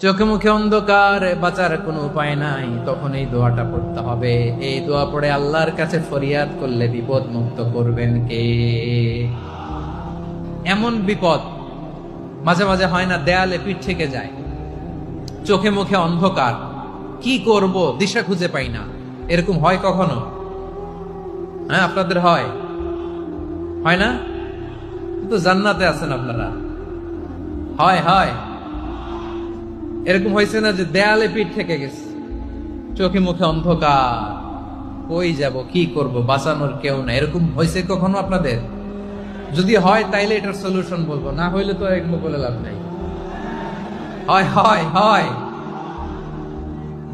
চোখে মুখে অন্ধকার, বাঁচার কোনো উপায় নাই, তখন এই দোয়াটা পড়তে হবে। এই দোয়া পড়ে আল্লাহর কাছে ফরিয়াদ করলে বিপদ মুক্ত করবেন কে? এমন বিপদ মাঝে মাঝে হয় না, দেয়ালে পিঠ থেকে যায়, চোখে মুখে অন্ধকার, কি করব দিশা খুঁজে পাই না, এরকম হয় কখনো? হ্যাঁ, আপনাদের হয়? হয় না? তো জান্নাতে আছেন আপনারা। হয় হয় এরকম হয়েছে না যে দেয়ালে পিঠ থেকে গেছে, চোখে মুখে অন্ধকার, কই যাব, কি করব, বাঁচানোর কেউ না, এরকম হয়েছে কখনো আপনাদের? যদি হয় তাইলে এটার সলিউশন বলবো, না হইলে তো এগুলো বলে লাভ নাই। হয় হয় হয়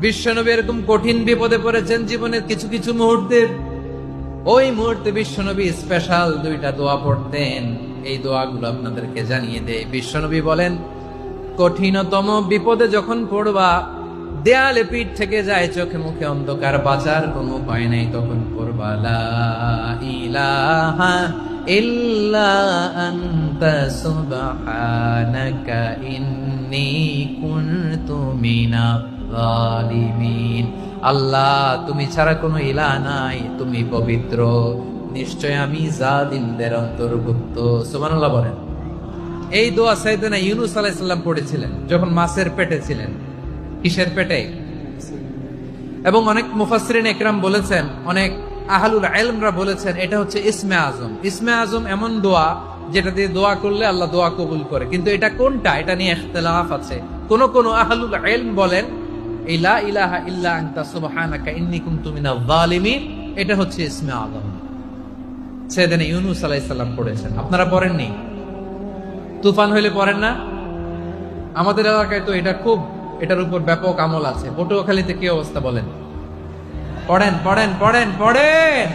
বিশ্বনবী এরকম কঠিন বিপদে পড়েছেন জীবনের কিছু কিছু মুহূর্তে। ওই মুহূর্তে বিশ্বনবী স্পেশাল দুইটা দোয়া পড়তেন। এই দোয়াগুলো আপনাদেরকে জানিয়ে দেয়। বিশ্বনবী বলেন, কঠিনতম বিপদে যখন পড়বা, দেয়ালে পিঠ থেকে যায়, চোখে মুখে অন্ধকার, বাঁচার কোনো উপায় নাই, তখন পড়বা লা ইলাহা ইল্লা আনতা সুবহানাকা ইন্নী কুনতু মিনাজ জালিমিন। আল্লাহ, তুমি ছাড়া কোনো ইলাহ নাই, তুমি পবিত্র, নিশ্চয় আমি জালিমদের অন্তর্ভুক্ত। সুবহানাল্লাহ বলেন। এই দোয়া সাইয়েদনা ইউনূস আলাইহিস সালাম পড়েছিলেন যখন মাছের পেটে ছিলেন। কিসের পেটে? এবং অনেক মুফাসসিরিন ইকরাম বলেছেন, অনেক আহলুল ইলমরা বলেছেন, এটা হচ্ছে ইসমে আজম। ইসমে আজম এমন দোয়া যেটা দিয়ে দোয়া করলে আল্লাহ দোয়া কবুল করে, কিন্তু এটা কোনটা, এটা নিয়ে ইখতিলাফ আছে। কোন কোন আহলুল ইলম বলেন এই লা ইলাহা ইল্লা আনতা সুবহানাকা ইন্নী কুনতু মিনাজ জালিমিন, এটা হচ্ছে ইসমে আজম। সাইয়েদনা ইউনূস আলাইহিস সালাম পড়েছেন, আপনারা পড়েননি? তুফান হইলে পড়েন না? আমাদের এলাকায় তো এটা খুব, এটার উপর ব্যাপক আমল আছে। পটুয়াখালীতে কি অবস্থা বলেন? পড়েন পড়েন পড়েন পড়েন।